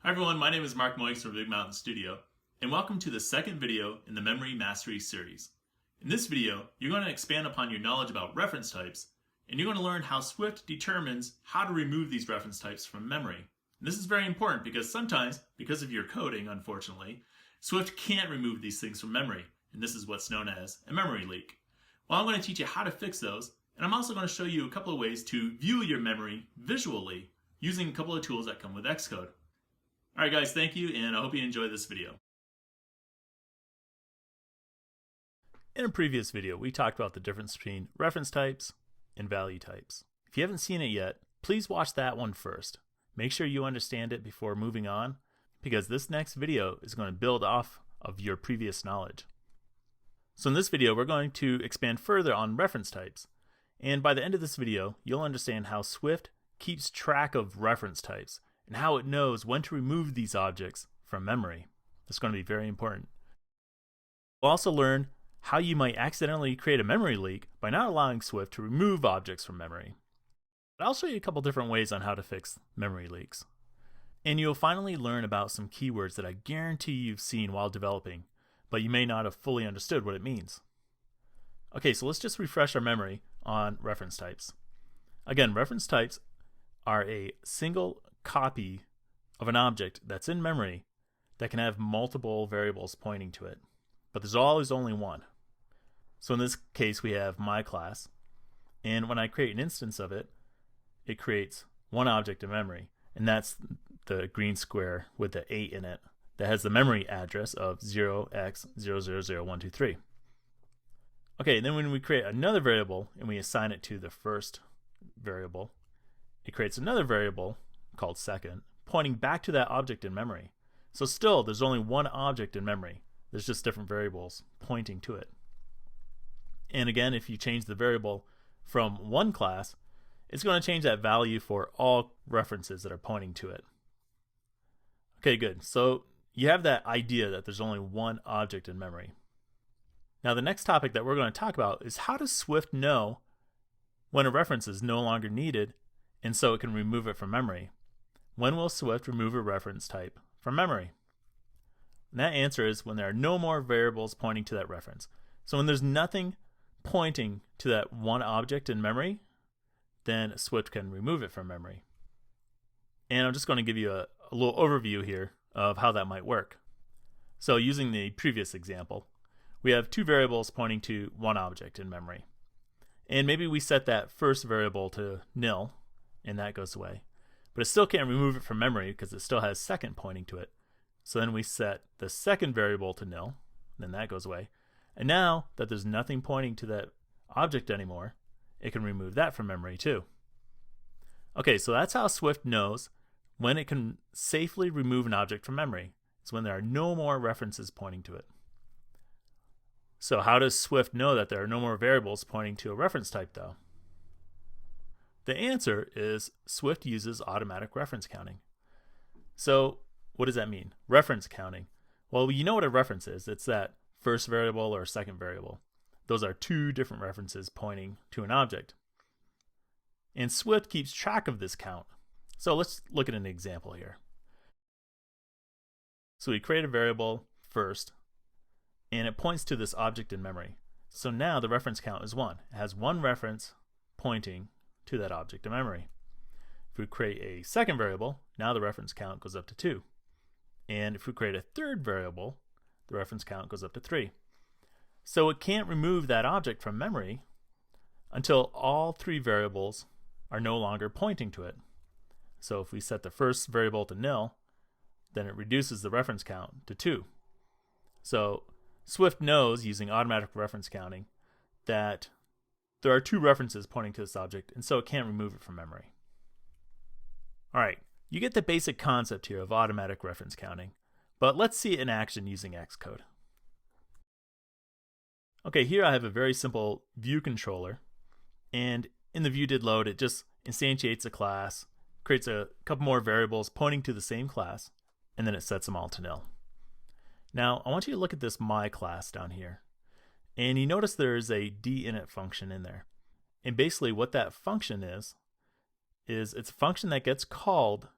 Hi everyone, my name is Mark Moix from Big Mountain Studio, and welcome to the second video in the Memory Mastery series. In this video, you're going to expand upon your knowledge about reference types, and you're going to learn how Swift determines how to remove these reference types from memory. And this is very important because sometimes, because of your coding, unfortunately, Swift can't remove these things from memory, and this is what's known as a memory leak. Well, I'm going to teach you how to fix those, and I'm also going to show you a couple of ways to view your memory visually using a couple of tools that come with Xcode. Alright guys, thank you, and I hope you enjoy this video. In a previous video, we talked about the difference between reference types and value types. If you haven't seen it yet, please watch that one first. Make sure you understand it before moving on, because this next video is going to build off of your previous knowledge. So in this video, we're going to expand further on reference types, and by the end of this video, you'll understand how Swift keeps track of reference types and how it knows when to remove these objects from memory. That's going to be very important. We'll also learn how you might accidentally create a memory leak by not allowing Swift to remove objects from memory. But I'll show you a couple different ways on how to fix memory leaks. And you'll finally learn about some keywords that I guarantee you've seen while developing, but you may not have fully understood what it means. Okay, so let's just refresh our memory on reference types. Again, reference types are a single copy of an object that's in memory that can have multiple variables pointing to it, but there's always only one. So in this case, we have my class, and when I create an instance of it, it creates one object in memory, and that's the green square with the 8 in it that has the memory address of 0x000123. Okay, and then when we create another variable and we assign it to the first variable, it creates another variable called second, pointing back to that object in memory. So still, there's only one object in memory. There's just different variables pointing to it. And again, if you change the variable from one class, it's going to change that value for all references that are pointing to it. Okay, good. So you have that idea that there's only one object in memory. Now the next topic that we're going to talk about is how does Swift know when a reference is no longer needed and so it can remove it from memory? When will Swift remove a reference type from memory? And that answer is when there are no more variables pointing to that reference. So when there's nothing pointing to that one object in memory, then Swift can remove it from memory. And I'm just going to give you a little overview here of how that might work. So using the previous example, we have two variables pointing to one object in memory. And maybe we set that first variable to nil, and that goes away. But it still can't remove it from memory because it still has second pointing to it. So then we set the second variable to nil, then that goes away. And now that there's nothing pointing to that object anymore, it can remove that from memory too. Okay, so that's how Swift knows when it can safely remove an object from memory. It's when there are no more references pointing to it. So how does Swift know that there are no more variables pointing to a reference type though? The answer is Swift uses automatic reference counting. So what does that mean? Reference counting. Well, you know what a reference is. It's that first variable or second variable. Those are two different references pointing to an object. And Swift keeps track of this count. So let's look at an example here. So we create a variable first, and it points to this object in memory. So now the reference count is 1. It has one reference pointing to that object in memory. If we create a second variable, now the reference count goes up to 2. And if we create a third variable, the reference count goes up to 3. So it can't remove that object from memory until all three variables are no longer pointing to it. So if we set the first variable to nil, then it reduces the reference count to 2. So Swift knows, using automatic reference counting, that there are two references pointing to this object, and so it can't remove it from memory. Alright, you get the basic concept here of automatic reference counting, but let's see it in action using Xcode. Okay, here I have a very simple ViewController, and in the ViewDidLoad, it just instantiates a class, creates a couple more variables pointing to the same class, and then it sets them all to nil. Now, I want you to look at this my class down here. And you notice there's a dinit function in there. And basically what that function is it's a function that gets called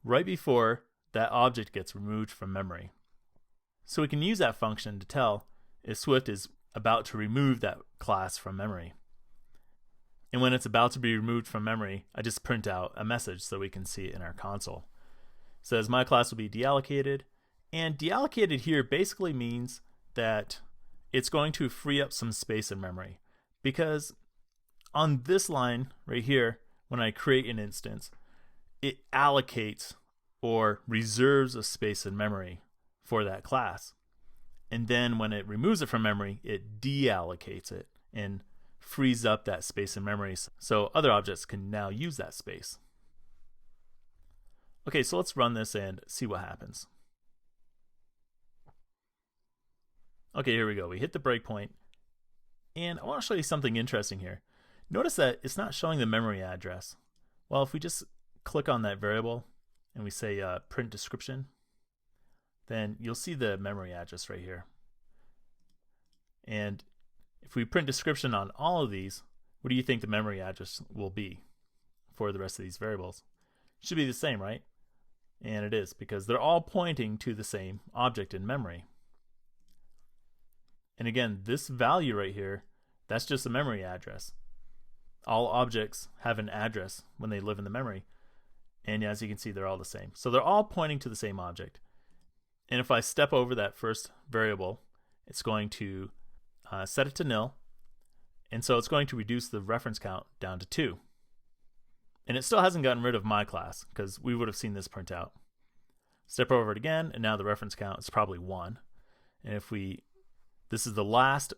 right before that object gets removed from memory. So we can use that function to tell if Swift is about to remove that class from memory. And when it's about to be removed from memory, I just print out a message so we can see it in our console. It says my class will be deallocated, and deallocated here basically means that it's going to free up some space in memory, because on this line right here, when I create an instance, it allocates or reserves a space in memory for that class. And then when it removes it from memory, it deallocates it and frees up that space in memory so other objects can now use that space. Okay, so let's run this and see what happens. Okay, here we go. We hit the breakpoint, and I want to show you something interesting here. Notice that it's not showing the memory address. Well, if we just click on that variable and we say print description, then you'll see the memory address right here. And if we print description on all of these, what do you think the memory address will be for the rest of these variables? It should be the same, right? And it is, because they're all pointing to the same object in memory. And again, this value right here, that's just a memory address. All objects have an address when they live in the memory. And as you can see, they're all the same. So they're all pointing to the same object. And if I step over that first variable, it's going to set it to nil. And so it's going to reduce the reference count down to 2. And it still hasn't gotten rid of my class, because we would have seen this print out. Step over it again, and now the reference count is probably 1. And if this is the last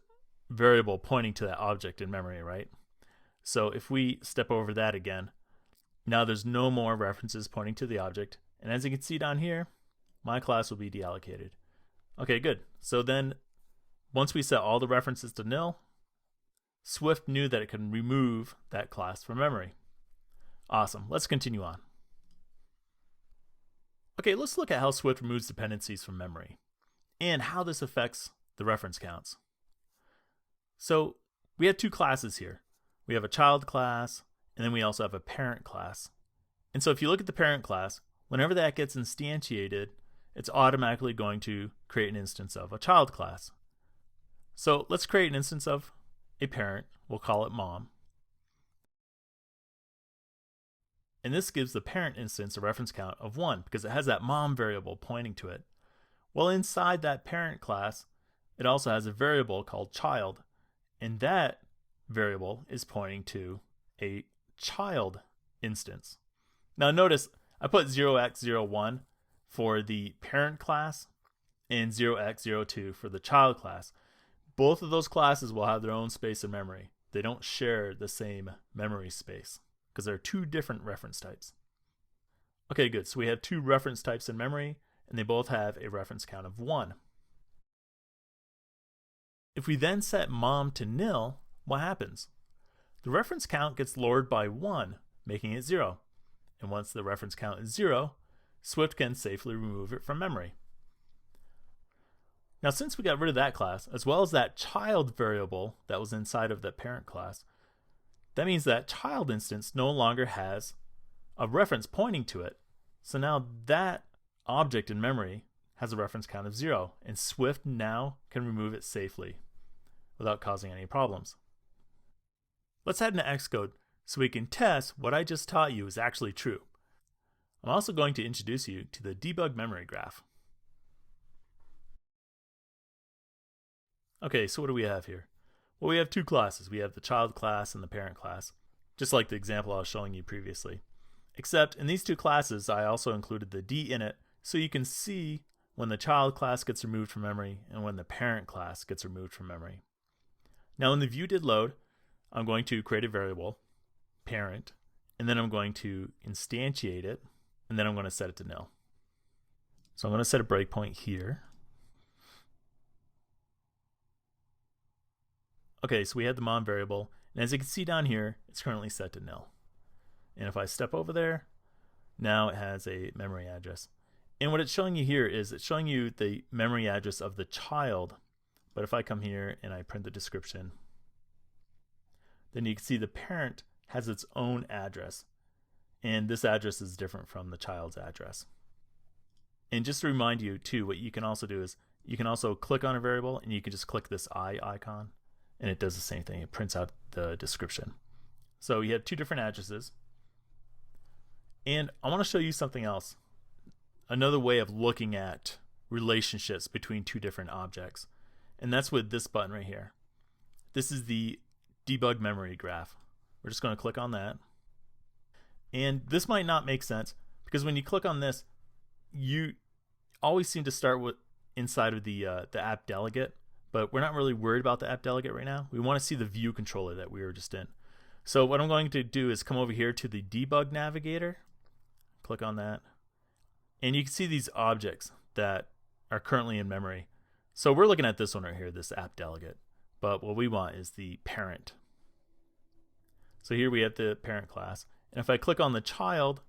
variable pointing to that object in memory, right? So if we step over that again, now there's no more references pointing to the object. And as you can see down here, my class will be deallocated. Okay, good. So then once we set all the references to nil, Swift knew that it could remove that class from memory. Awesome. Let's continue on. Okay, let's look at how Swift removes dependencies from memory and how this affects the reference counts. So we have two classes here. We have a child class, and then we also have a parent class. And so if you look at the parent class, whenever that gets instantiated, it's automatically going to create an instance of a child class. So let's create an instance of a parent. We'll call it mom. And this gives the parent instance a reference count of 1 because it has that mom variable pointing to it. Well, inside that parent class, it also has a variable called child, and that variable is pointing to a child instance. Now notice I put 0x01 for the parent class and 0x02 for the child class. Both of those classes will have their own space in memory. They don't share the same memory space because they're two different reference types. Okay, good. So we have two reference types in memory, and they both have a reference count of 1. If we then set mom to nil, what happens? The reference count gets lowered by 1, making it 0. And once the reference count is 0, Swift can safely remove it from memory. Now, since we got rid of that class, as well as that child variable that was inside of the parent class, that means that child instance no longer has a reference pointing to it. So now that object in memory has a reference count of 0, and Swift now can remove it safely without causing any problems. Let's head into Xcode so we can test what I just taught you is actually true. I'm also going to introduce you to the debug memory graph. Okay, so what do we have here? Well, we have two classes. We have the child class and the parent class, just like the example I was showing you previously. Except in these two classes, I also included the D in it so you can see when the child class gets removed from memory and when the parent class gets removed from memory. Now when the view did load, I'm going to create a variable, parent, and then I'm going to instantiate it, and then I'm going to set it to nil. So I'm going to set a breakpoint here. Okay, so we had the mom variable, and as you can see down here, it's currently set to nil. And if I step over there, now it has a memory address. And what it's showing you here is it's showing you the memory address of the child. But if I come here and I print the description, then you can see the parent has its own address. And this address is different from the child's address. And just to remind you too, what you can also do is you can also click on a variable and you can just click this eye icon and it does the same thing. It prints out the description. So you have two different addresses. And I want to show you something else. Another way of looking at relationships between two different objects. And that's with this button right here. This is the debug memory graph. We're just going to click on that. And this might not make sense because when you click on this, you always seem to start with inside of the app delegate, but we're not really worried about the app delegate right now. We want to see the ViewController that we were just in. So what I'm going to do is come over here to the debug navigator, click on that, and you can see these objects that are currently in memory. So we're looking at this one right here, this app delegate, but what we want is the parent. So here we have the parent class, and if I click on the child,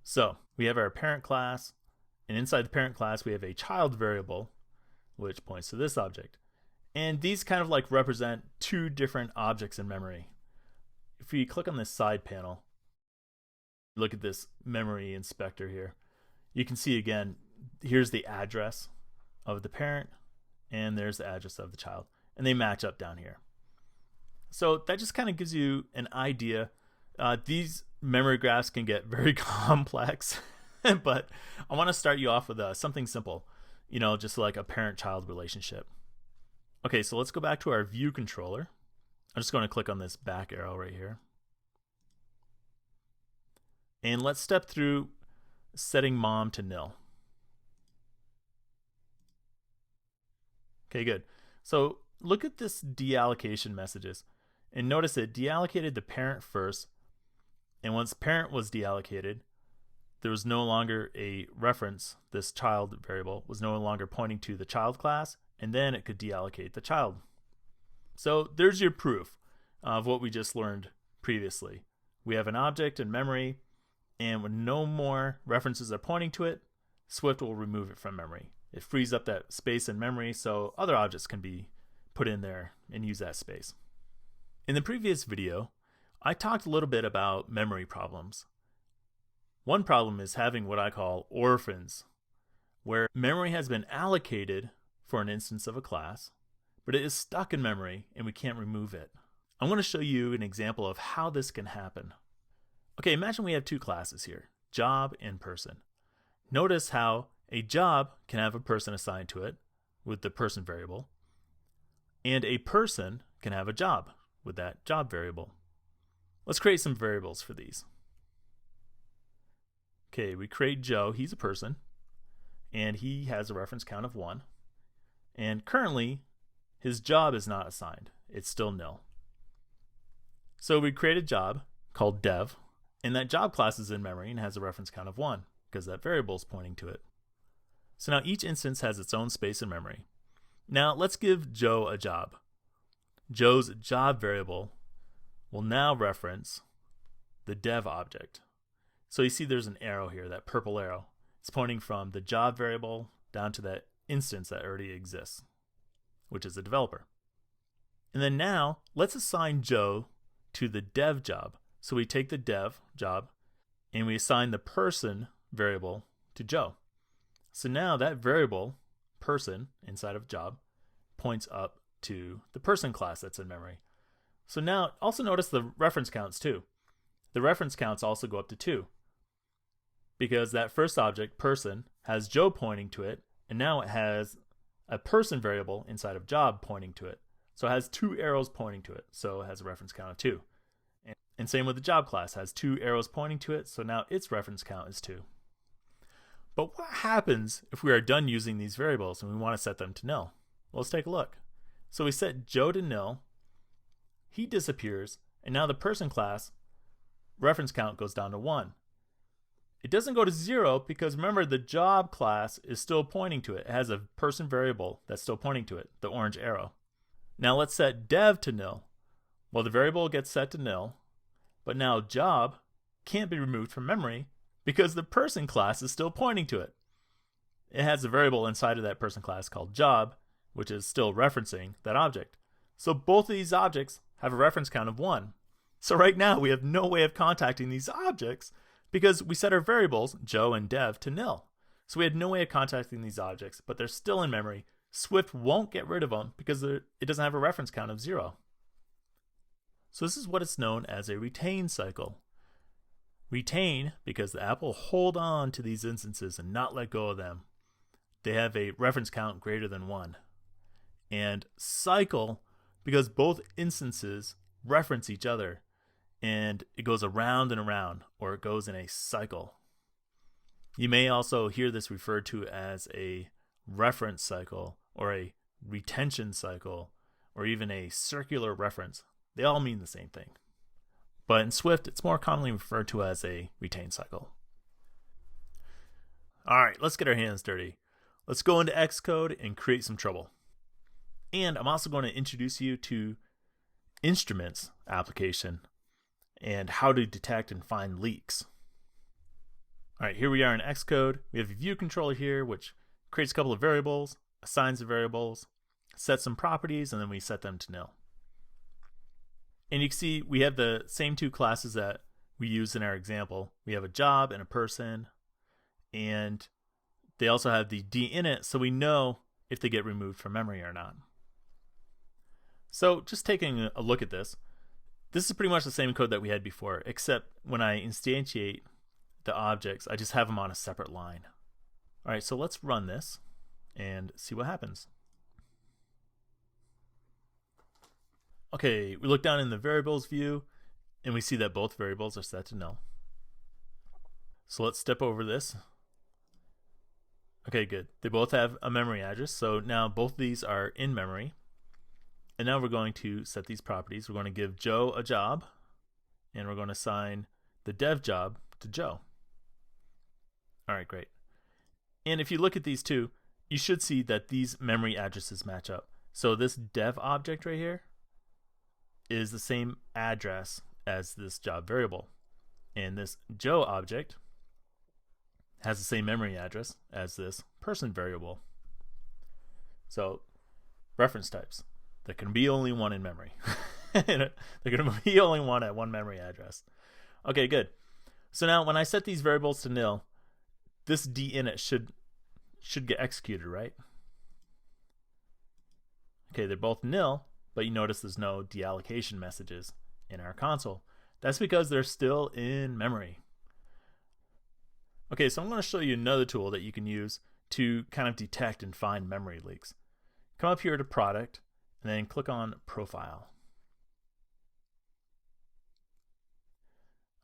so we have our parent class, and inside the parent class we have a child variable which points to this object. And these kind of like represent two different objects in memory. If you click on this side panel, look at this memory inspector here, you can see again, here's the address of the parent and there's the address of the child, and they match up down here. So that just kind of gives you an idea. These memory graphs can get very complex, but I want to start you off with something simple, just like a parent-child relationship. Okay, so let's go back to our ViewController. I'm just going to click on this back arrow right here. And let's step through setting mom to nil. Okay, good. So look at this deallocation messages and notice it deallocated the parent first, and once parent was deallocated, there was no longer a reference. This child variable was no longer pointing to the child class, and then it could deallocate the child. So there's your proof of what we just learned previously. We have an object in memory, and when no more references are pointing to it, Swift will remove it from memory. It frees up that space in memory so other objects can be put in there and use that space. In the previous video, I talked a little bit about memory problems. One problem is having what I call orphans, where memory has been allocated for an instance of a class, but it is stuck in memory and we can't remove it. I'm going to show you an example of how this can happen. Okay, imagine we have two classes here, job and person. Notice how a job can have a person assigned to it with the person variable, and a person can have a job with that job variable. Let's create some variables for these. Okay, we create Joe. He's a person, and he has a reference count of 1. And currently, his job is not assigned. It's still nil. So we create a job called dev, and that job class is in memory and has a reference count of 1 because that variable is pointing to it. So now each instance has its own space in memory. Now let's give Joe a job. Joe's job variable will now reference the dev object. So you see there's an arrow here, that purple arrow. It's pointing from the job variable down to that instance that already exists, which is a developer. And then now let's assign Joe to the dev job. So we take the dev job and we assign the person variable to Joe. So now that variable, person, inside of job, points up to the person class that's in memory. So now also notice the reference counts too. The reference counts also go up to 2 because that first object, person, has Joe pointing to it, and now it has a person variable inside of job pointing to it. So it has 2 arrows pointing to it, so it has a reference count of 2. And same with the job class, has 2 arrows pointing to it, so now its reference count is 2. But what happens if we are done using these variables and we want to set them to nil? Well, let's take a look. So we set Joe to nil, he disappears, and now the person class reference count goes down to 1. It doesn't go to 0 because remember the job class is still pointing to it. It has a person variable that's still pointing to it, the orange arrow. Now let's set dev to nil. Well, the variable gets set to nil, but now job can't be removed from memory because the person class is still pointing to it. It has a variable inside of that person class called job, which is still referencing that object. So both of these objects have a reference count of 1. So right now we have no way of contacting these objects because we set our variables, Joe and dev, to nil. So we had no way of contacting these objects, but they're still in memory. Swift won't get rid of them because it doesn't have a reference count of 0. So this is what is known as a retain cycle. Retain because the app will hold on to these instances and not let go of them. They have a reference count greater than 1. And cycle because both instances reference each other and it goes around and around, or it goes in a cycle. You may also hear this referred to as a reference cycle or a retention cycle or even a circular reference. They all mean the same thing. But in Swift, it's more commonly referred to as a retain cycle. All right, let's get our hands dirty. Let's go into Xcode and create some trouble. And I'm also going to introduce you to Instruments application and how to detect and find leaks. All right, here we are in Xcode. We have a ViewController here, which creates a couple of variables, assigns the variables, sets some properties, and then we set them to nil. And you can see we have the same two classes that we used in our example. We have a job and a person, and they also have the dinit, so we know if they get removed from memory or not. So just taking a look at this is pretty much the same code that we had before, except when I instantiate the objects, I just have them on a separate line. All right, so let's run this and see what happens. Okay, we look down in the variables view and we see that both variables are set to null. So let's step over this. Okay, good. They both have a memory address, so now both of these are in memory. And now we're going to set these properties. We're going to give Joe a job, and we're going to assign the dev job to Joe. All right, great. And if you look at these two, you should see that these memory addresses match up. So this dev object right here is the same address as this job variable. And this Joe object has the same memory address as this person variable. So reference types. There can be only one in memory. There can be only one at one memory address. Okay, good. So now when I set these variables to nil, this dinit should get executed, right? Okay, they're both nil, but you notice there's no deallocation messages in our console. That's because they're still in memory. Okay, so I'm going to show you another tool that you can use to kind of detect and find memory leaks. Come up here to Product, and then click on Profile.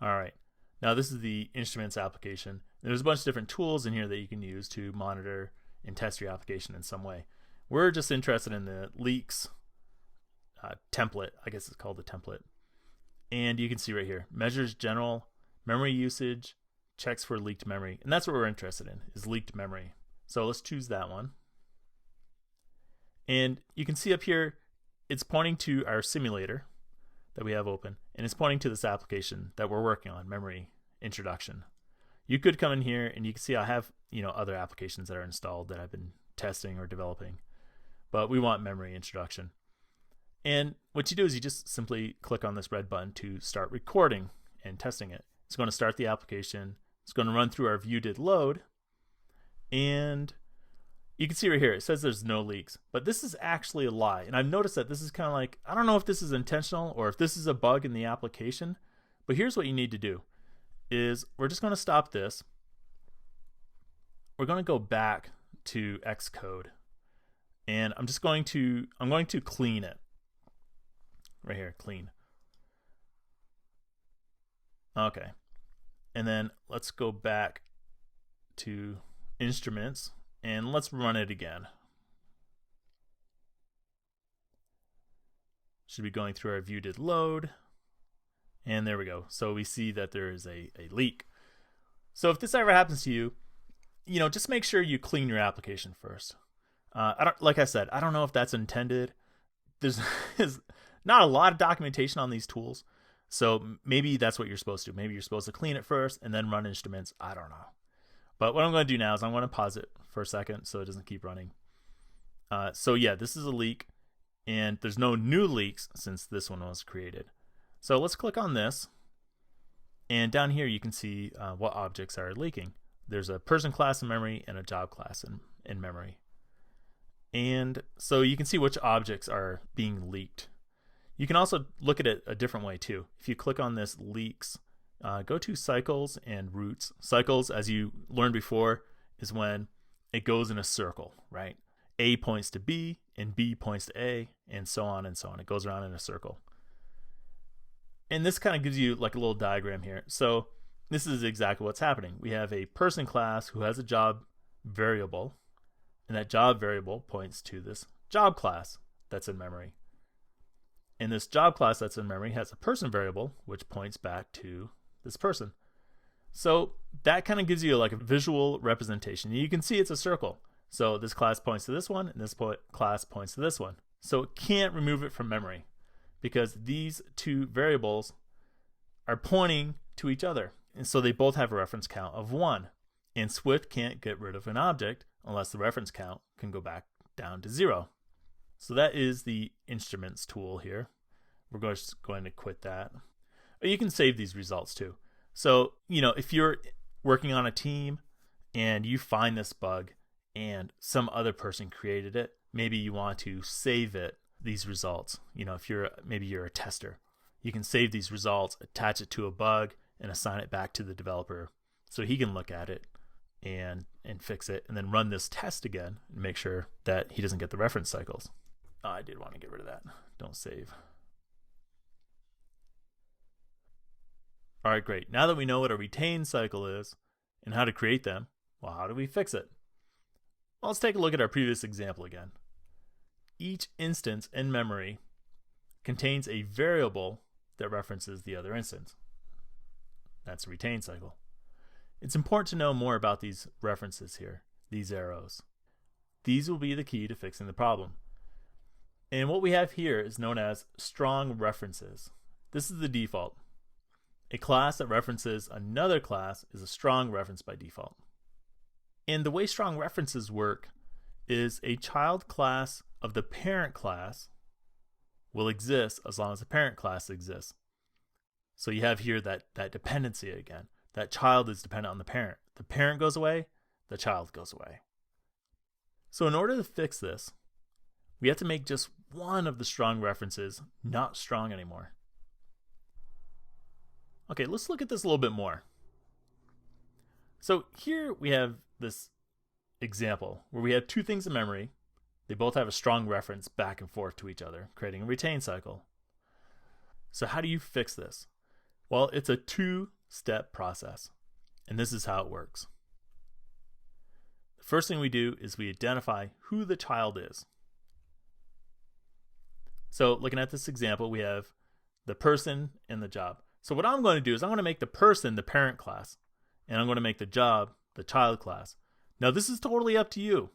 All right, now this is the Instruments application. There's a bunch of different tools in here that you can use to monitor and test your application in some way. We're just interested in the leaks template. I guess it's called the template. And you can see right here, measures general memory usage, checks for leaked memory. And that's what we're interested in, is leaked memory. So let's choose that one. And you can see up here, it's pointing to our simulator that we have open, and it's pointing to this application that we're working on, Memory Introduction. You could come in here and you can see I have, other applications that are installed that I've been testing or developing, but we want Memory Introduction. And what you do is you just simply click on this red button to start recording and testing it. It's going to start the application. It's going to run through our view.did_load, and you can see right here, it says there's no leaks, but this is actually a lie. And I've noticed that this is kind of like, I don't know if this is intentional or if this is a bug in the application, but here's what you need to do is we're just going to stop this. We're going to go back to Xcode, and I'm going to clean it right here, clean. Okay. And then let's go back to Instruments. And let's run it again. Should be going through our view.did_load. And there we go. So we see that there is a leak. So if this ever happens to you, just make sure you clean your application first. Like I said, I don't know if that's intended. There's not a lot of documentation on these tools. So maybe that's what you're supposed to do. Maybe you're supposed to clean it first and then run Instruments. I don't know. But what I'm going to do now is I'm going to pause it for a second so it doesn't keep running. So yeah, this is a leak, and there's no new leaks since this one was created. So let's click on this, and down here you can see what objects are leaking. there's a person class in memory and a job class in memory. And so you can see which objects are being leaked. You can also look at it a different way too. If you click on this leaks, go to cycles and roots. Cycles, as you learned before, is when it goes in a circle, right? A points to B and B points to A, and so on and so on. It goes around in a circle. And this kind of gives you like a little diagram here. So this is exactly what's happening. We have a person class who has a job variable, and that job variable points to this job class that's in memory. And this job class that's in memory has a person variable, which points back to this person. So that kind of gives you like a visual representation. You can see it's a circle. So this class points to this one, and this class points to this one. So it can't remove it from memory because these two variables are pointing to each other. And so they both have a reference count of 1. And Swift can't get rid of an object unless the reference count can go back down to 0. So that is the instruments tool here. We're just going to quit that. You can save these results too. So, if you're working on a team and you find this bug and some other person created it, maybe you want to save these results. If maybe you're a tester, you can save these results, attach it to a bug, and assign it back to the developer so he can look at it and fix it, and then run this test again and make sure that he doesn't get the reference cycles. Oh, I did want to get rid of that. Don't save. All right, great. Now that we know what a retain cycle is and how to create them, well, how do we fix it? Well, let's take a look at our previous example again. Each instance in memory contains a variable that references the other instance. That's a retain cycle. It's important to know more about these references here, these arrows. These will be the key to fixing the problem. And what we have here is known as strong references. This is the default. A class that references another class is a strong reference by default. And the way strong references work is a child class of the parent class will exist as long as the parent class exists. So you have here that dependency again. That child is dependent on the parent. The parent goes away, the child goes away. So in order to fix this, we have to make just one of the strong references not strong anymore. Okay, let's look at this a little bit more. So here we have this example where we have two things in memory. They both have a strong reference back and forth to each other, creating a retain cycle. So how do you fix this? Well, it's a two-step process, and this is how it works. The first thing we do is we identify who the child is. So looking at this example, we have the person and the job. So what I'm going to do is I'm going to make the person the parent class, and I'm going to make the job the child class. Now this is totally up to you.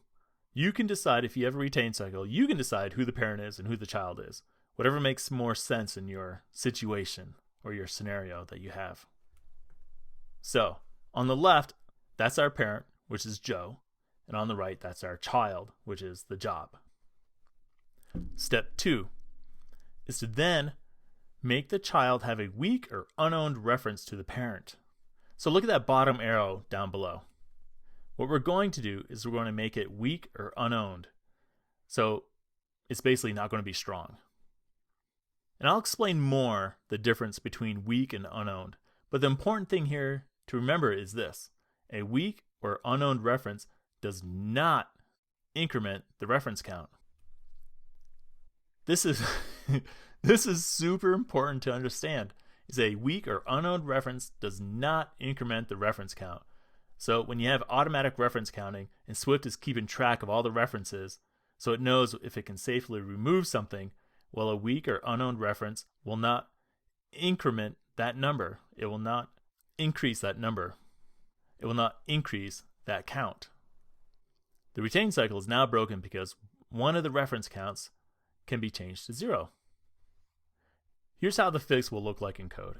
You can decide if you have a retain cycle, you can decide who the parent is and who the child is. Whatever makes more sense in your situation or your scenario that you have. So on the left, that's our parent, which is Joe. And on the right, that's our child, which is the job. Step 2 is to then make the child have a weak or unowned reference to the parent. So look at that bottom arrow down below. What we're going to do is we're going to make it weak or unowned. So it's basically not going to be strong. And I'll explain more the difference between weak and unowned. But the important thing here to remember is this. A weak or unowned reference does not increment the reference count. This is this is super important to understand. Is a weak or unowned reference does not increment the reference count. So when you have automatic reference counting and Swift is keeping track of all the references so it knows if it can safely remove something, well, a weak or unowned reference will not increment that number. It will not increase that number. It will not increase that count. The retain cycle is now broken because one of the reference counts can be changed to 0. Here's how the fix will look like in code.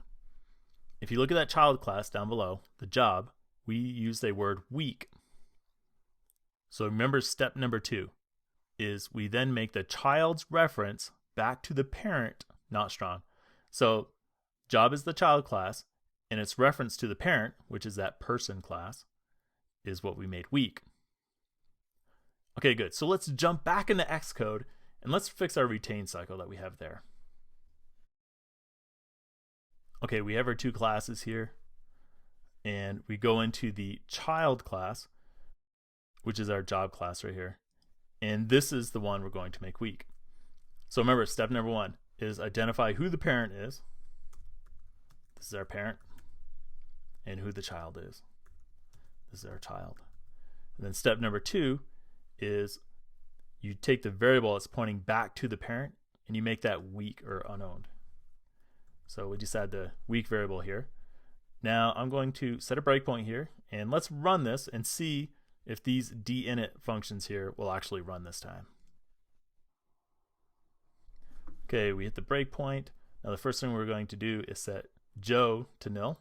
If you look at that child class down below, the job, we used a word weak. So remember step number 2 is we then make the child's reference back to the parent not strong. So job is the child class and its reference to the parent, which is that person class, is what we made weak. Okay, good. So let's jump back into Xcode and let's fix our retain cycle that we have there. Okay, we have our two classes here, and we go into the child class, which is our job class right here. And this is the one we're going to make weak. So remember, step number 1 is identify who the parent is. This is our parent. And who the child is. This is our child. And then step number 2 is you take the variable that's pointing back to the parent and you make that weak or unowned. So we just add the weak variable here. Now I'm going to set a breakpoint here, and let's run this and see if these dinit functions here will actually run this time. Okay, we hit the breakpoint. Now the first thing we're going to do is set Joe to nil.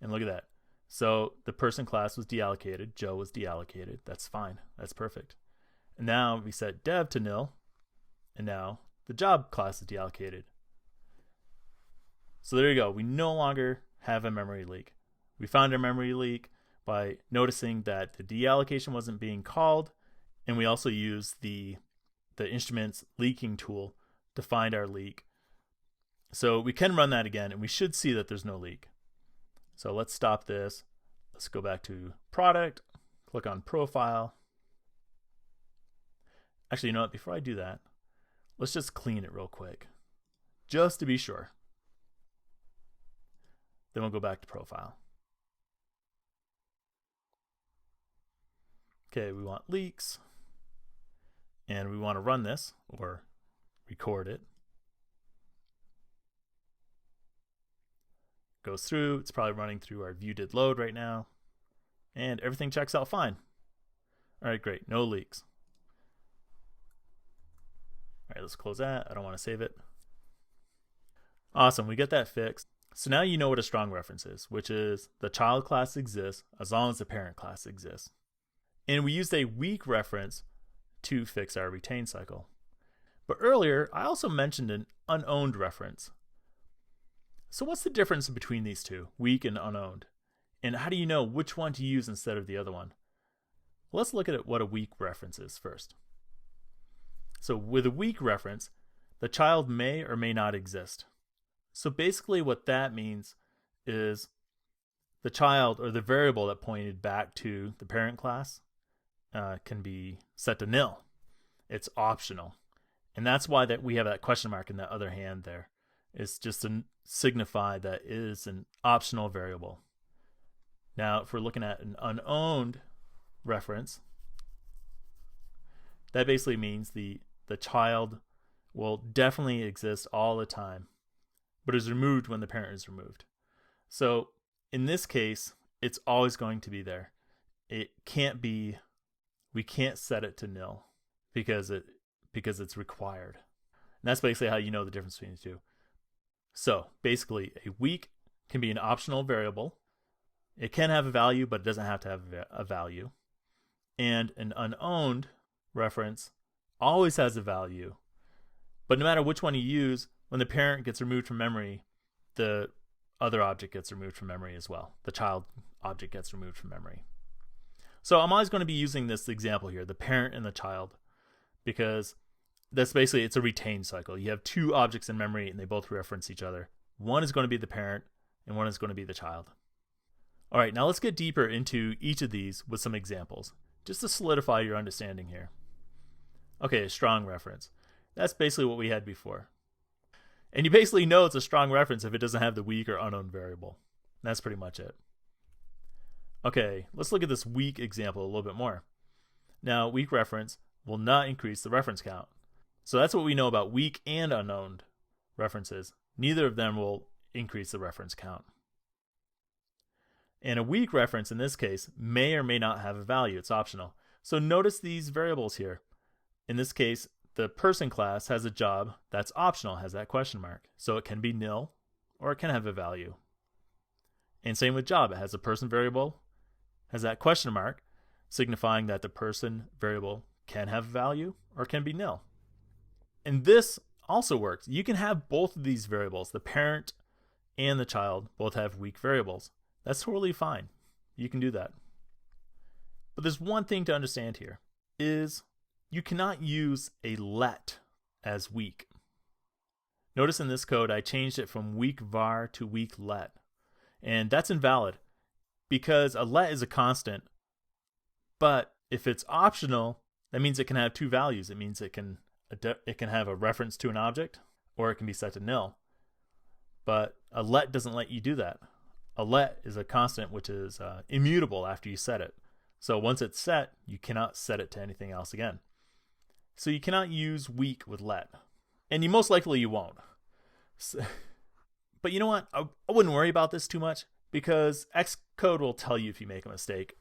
And look at that. So the person class was deallocated, Joe was deallocated. That's fine, that's perfect. And now we set dev to nil, and now the job class is deallocated. So there you go, we no longer have a memory leak. We found our memory leak by noticing that the deallocation wasn't being called, and we also used the instrument's leaking tool to find our leak. So we can run that again, and we should see that there's no leak. So let's stop this. Let's go back to product, click on profile. Actually, you know what, before I do that, let's just clean it real quick, just to be sure. Then we'll go back to profile. Okay, we want leaks, and we want to run this or record it. Goes through, it's probably running through our view did load right now, and everything checks out fine. All right, great, no leaks. All right, let's close that. I don't want to save it. Awesome, we get that fixed. So now you know what a strong reference is, which is the child class exists as long as the parent class exists. And we used a weak reference to fix our retain cycle. But earlier, I also mentioned an unowned reference. So what's the difference between these two, weak and unowned? And how do you know which one to use instead of the other one? Well, let's look at what a weak reference is first. So with a weak reference, the child may or may not exist. So basically what that means is the child, or the variable that pointed back to the parent class, can be set to nil. It's optional. And that's why that we have that question mark in that other hand there. It's just to signify that it is an optional variable. Now, if we're looking at an unowned reference, that basically means the child will definitely exist all the time, but is removed when the parent is removed. So in this case, it's always going to be there. It can't be, we can't set it to nil because it's required. And that's basically how you know the difference between the two. So basically, a weak can be an optional variable. It can have a value, but it doesn't have to have a value. And an unowned reference always has a value, but no matter which one you use, when the parent gets removed from memory, the other object gets removed from memory as well. The child object gets removed from memory. So I'm always going to be using this example here, the parent and the child, because that's basically, it's a retain cycle. You have two objects in memory and they both reference each other. One is going to be the parent and one is going to be the child. All right, now let's get deeper into each of these with some examples, just to solidify your understanding here. Okay, a strong reference. That's basically what we had before. And you basically know it's a strong reference if it doesn't have the weak or unowned variable. That's pretty much it. Okay, let's look at this weak example a little bit more. Now, weak reference will not increase the reference count. So that's what we know about weak and unowned references. Neither of them will increase the reference count. And a weak reference in this case may or may not have a value. It's optional. So notice these variables here. In this case, the person class has a job that's optional, has that question mark. So it can be nil or it can have a value. And same with job. It has a person variable, has that question mark, signifying that the person variable can have a value or can be nil. And this also works. You can have both of these variables, the parent and the child, both have weak variables. That's totally fine. you can do that. But there's one thing to understand here, is you cannot use a let as weak. Notice in this code I changed it from weak var to weak let. And that's invalid because a let is a constant, but if it's optional, that means it can have two values. It means it can have a reference to an object, or it can be set to nil. But a let doesn't let you do that. A let is a constant which is immutable after you set it. So once it's set, you cannot set it to anything else again. So you cannot use weak with let. And you most likely you won't. But you know what? I wouldn't worry about this too much because Xcode will tell you if you make a mistake.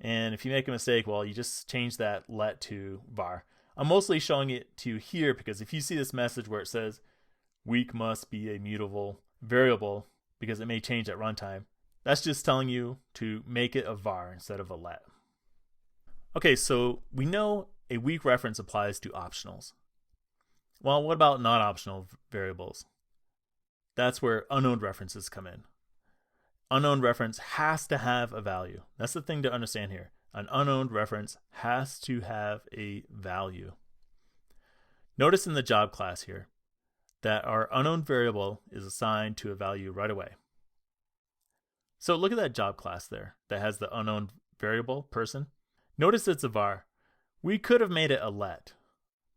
And if you make a mistake, well, you just change that let to var. I'm mostly showing it to you here because if you see this message where it says weak must be a mutable variable because it may change at runtime, that's just telling you to make it a var instead of a let. Okay, so we know a weak reference applies to optionals. Well, what about non-optional variables? That's where unowned references come in. Unowned reference has to have a value. That's the thing to understand here. An unowned reference has to have a value. Notice in the job class here that our unowned variable is assigned to a value right away. So look at that job class there that has the unowned variable person. Notice it's a var. We could have made it a let,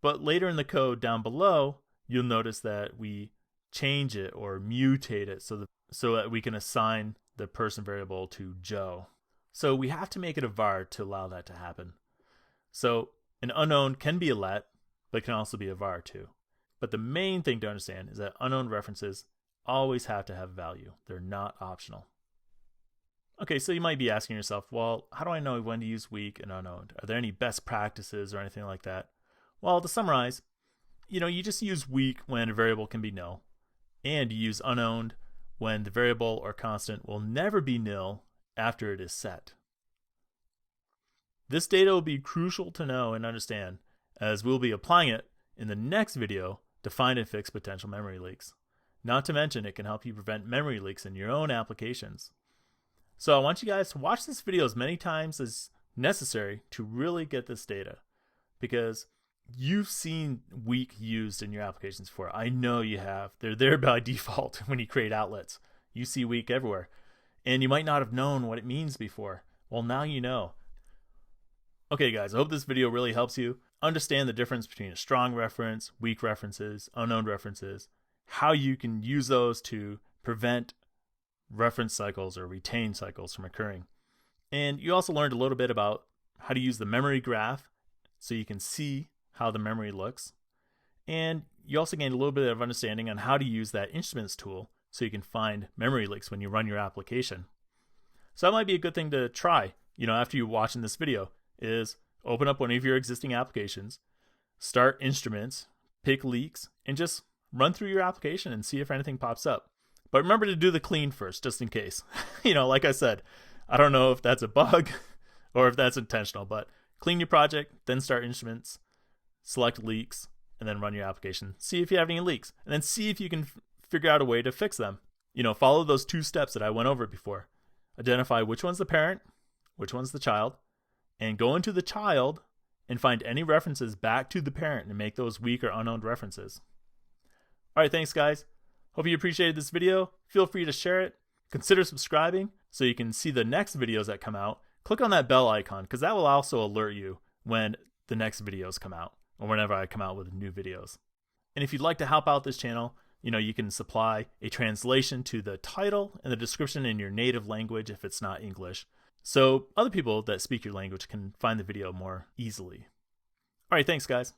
but later in the code down below, you'll notice that we change it or mutate it so that we can assign the person variable to Joe. So we have to make it a var to allow that to happen. So an unknown can be a let, but it can also be a var too. But the main thing to understand is that unowned references always have to have value. They're not optional. Okay, so you might be asking yourself, well, how do I know when to use weak and unowned? Are there any best practices or anything like that? Well, to summarize, you just use weak when a variable can be nil, and you use unowned when the variable or constant will never be nil after it is set. This data will be crucial to know and understand, as we'll be applying it in the next video to find and fix potential memory leaks. Not to mention, it can help you prevent memory leaks in your own applications. So I want you guys to watch this video as many times as necessary to really get this data, because you've seen weak used in your applications before. I know you have. They're there by default when you create outlets. You see weak everywhere. And you might not have known what it means before. Well, now you know. Okay, guys, I hope this video really helps you understand the difference between a strong reference, weak references, unknown references, how you can use those to prevent reference cycles or retain cycles from occurring. And you also learned a little bit about how to use the memory graph so you can see how the memory looks. And you also gained a little bit of understanding on how to use that instruments tool so you can find memory leaks when you run your application. So that might be a good thing to try, after you're watching this video, is open up one of your existing applications, start instruments, pick leaks, and just run through your application and see if anything pops up. But remember to do the clean first, just in case. Like I said, I don't know if that's a bug or if that's intentional, but clean your project, then start instruments, select leaks, and then run your application. See if you have any leaks, and then see if you can figure out a way to fix them. Follow those 2 steps that I went over before. Identify which one's the parent, which one's the child, and go into the child and find any references back to the parent and make those weak or unowned references. All right, thanks, guys. Hope you appreciated this video. Feel free to share it. Consider subscribing so you can see the next videos that come out. Click on that bell icon because that will also alert you when the next videos come out or whenever I come out with new videos. And if you'd like to help out this channel, you can supply a translation to the title and the description in your native language if it's not English, so other people that speak your language can find the video more easily. All right, thanks, guys.